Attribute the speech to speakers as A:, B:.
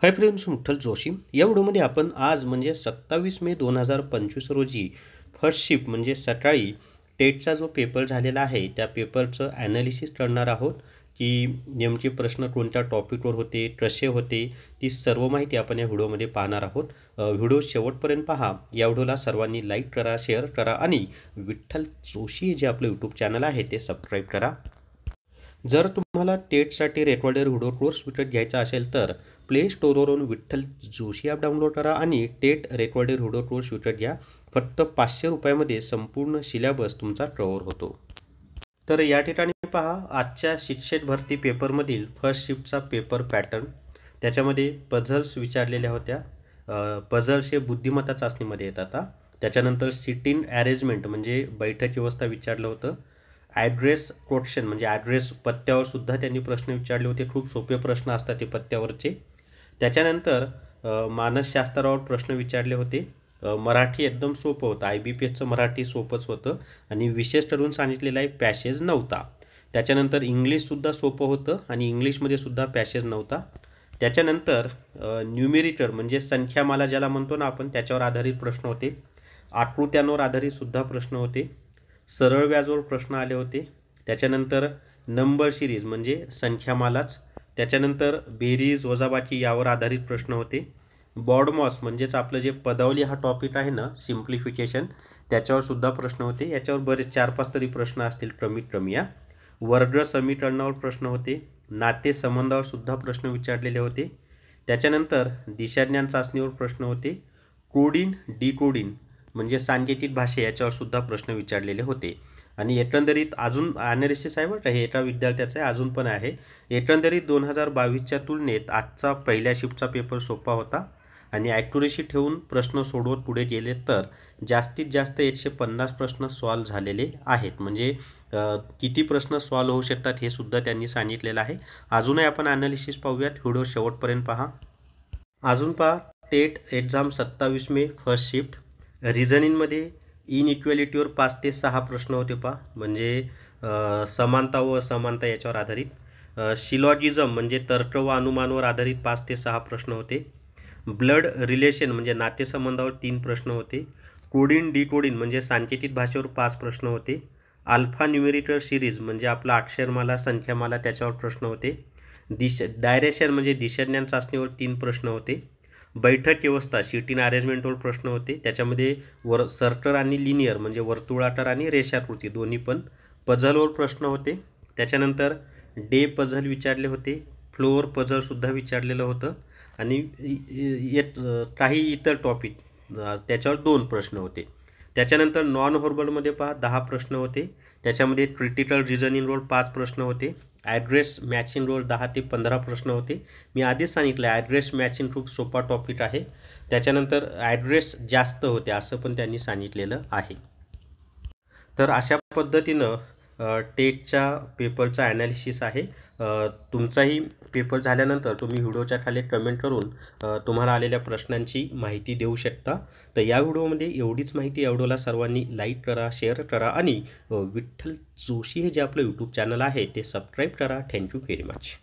A: Hi friends, Vitthal Joshi या व्हिडिओमध्ये आपण आज म्हणजे 27 मे 2025 रोजी फर्स्ट शिफ्ट म्हणजे सकाळी टेटचा जो पेपर झालेला आहे त्या पेपरचं ॲनालिसिस करणार आहोत की नेमके प्रश्न कोणत्या टॉपिकवर होते, कसे होते, ती सर्व माहिती आपण या व्हिडिओमध्ये पाहणार आहोत। व्हिडिओ शेवटपर्यंत पहा। या व्हिडिओला सर्वांनी लाईक करा, शेअर करा आणि विठ्ठल जोशी जे आपलं यूट्यूब चॅनल आहे ते सबस्क्राईब करा। जर तुम्हाला टेटसाठी रेकॉर्डेड व्हिडिओ कोर्स विकत घ्यायचा असेल तर प्ले स्टोरवरून विठ्ठल जोशी ॲप डाउनलोड करा आणि टेट रेकॉर्डेड व्हिडिओ कोर्स विकत घ्या। फक्त 500 रुपयामध्ये संपूर्ण सिलेबस तुमचा कव्हर होतो। तर या ठिकाणी पहा, आजच्या शिक्षक भरती पेपरमधील फर्स्ट शिफ्टचा पेपर पॅटर्न, त्याच्यामध्ये पझल्स विचारलेल्या होत्या। पझल्स हे बुद्धिमत्ता चाचणीमध्ये येतात। त्याच्यानंतर सिटिंग अरेंजमेंट म्हणजे बैठक व्यवस्था विचारलं होतं। ॲड्रेस क्वेश्चन म्हणजे ॲड्रेस पत्त्यावर सुद्धा त्यांनी प्रश्न विचारले होते। खूप सोपे प्रश्न असतात ते पत्त्यावरचे। त्याच्यानंतर मानसशास्त्रावर प्रश्न विचारले होते। मराठी एकदम सोपं होतं, IBPSचं मराठी सोपंच होतं आणि विशेष ठरवून सांगितलेलं आहे पॅसेज नव्हता। त्याच्यानंतर इंग्लिशसुद्धा सोपं होतं आणि इंग्लिशमध्ये सुद्धा पॅसेज नव्हता। त्याच्यानंतर न्यूमेरिटर म्हणजे संख्यामाला ज्याला म्हणतो ना आपण, त्याच्यावर आधारित प्रश्न होते। आकृत्यांवर आधारित सुद्धा प्रश्न होते। सरळ व्याजवर प्रश्न आले होते। त्याच्यानंतर नंबर सिरीज म्हणजे संख्यामालाच। त्याच्यानंतर बेरीज वजाबाकी यावर आधारित प्रश्न होते। बॉडमॉस म्हणजेच आपलं जे पदावली हा टॉपिक आहे ना, सिम्प्लिफिकेशन, त्याच्यावर सुद्धा प्रश्न होते। याच्यावर बरेच 4-5 तरी प्रश्न असतील कमीत कमी। वर्ग समीकरणावर प्रश्न होते। नाते संबंधावर सुद्धा प्रश्न विचारलेले होते। त्याच्यानंतर दिशाज्ञान चाचणीवर प्रश्न होते। कोडिंग डिकोडिंग म्हणजे सांकेतिक भाषा याच्यावर सुद्धा प्रश्न विचारलेले होते। आणि एकंदरीत अजून ॲनालिसिस आहे बरं, हे एका विद्यार्थ्याचं आहे, अजून पण आहे। एकंदरीत 2022च्या तुलनेत आजचा पहिल्या शिफ्टचा पेपर सोपा होता आणि ॲक्युरेसी ठेवून प्रश्न सोडवत पुढे गेले तर जास्तीत जास्त 150 प्रश्न सॉल्व झालेले आहेत। म्हणजे किती प्रश्न सॉल्व होऊ शकतात हे सुद्धा त्यांनी सांगितलेलं आहे। अजूनही आपण ॲनालिसिस पाहूयात, व्हिडिओ शेवटपर्यंत पहा। अजून पहा, टेट एक्झाम 27 मे फर्स्ट शिफ्ट रिझनिंगमध्ये इनइक्वॅलिटीवर 5 ते 6 प्रश्न होते पहा, म्हणजे समानता व असमानता याच्यावर आधारित। शिलॉजिझम म्हणजे तर्क व अनुमानवर आधारित 5 ते 6 प्रश्न होते। ब्लड रिलेशन म्हणजे नातेसंबंधावर 3 प्रश्न होते। कोडिंग डिकोडिंग म्हणजे सांकेतिक भाषेवर 5 प्रश्न होते। अल्फा न्यूमेरिटर सिरीज म्हणजे आपला अक्षरमाला संख्यामाला त्याच्यावर प्रश्न होते। डायरेक्शन म्हणजे दिशाज्ञान चाचणीवर 3 प्रश्न होते। बैठक व्यवस्था सिटिंग अरेंजमेंटवर प्रश्न होते। त्याच्यामध्ये सर्कल आणि लिनियर म्हणजे वर्तुळाकार आणि रेषाकृती दोन्ही पण। पझलवर प्रश्न होते। त्याच्यानंतर डे पझल विचारले होते। फ्लोअर पझलसुद्धा विचारलेलं होतं आणि काही इतर टॉपिक त्याच्यावर 2 प्रश्न होते। त्याच्यानंतर नॉन व्हर्बलमध्ये पहा 10 प्रश्न होते। त्याच्यामध्ये क्रिटिकल रिझनिंगवर 5 प्रश्न होते। ॲड्रेस मॅचिंगवर 10 ते 15 प्रश्न होते। मी आधीच सांगितलं ॲड्रेस मॅचिंग खूप सोपा टॉपिक आहे। त्याच्यानंतर ॲड्रेस जास्त होते असं पण त्यांनी सांगितलेलं आहे। तर अशा पद्धतीनं टेटच्या पेपरचा ॲनालिसिस आहे। तुमचाही पेपर झाल्यानंतर तुम्ही व्हिडिओच्या खाली कमेंट करून तुम्हाला आलेल्या प्रश्नांची माहिती देऊ शकता। तर या व्हिडिओमध्ये एवढीच माहिती। या व्हिडिओला सर्वांनी लाईक करा, शेअर करा आणि विठ्ठल जोशी हे जे आपलं यूट्यूब चॅनल आहे ते सबस्क्राईब करा। Thank you very much.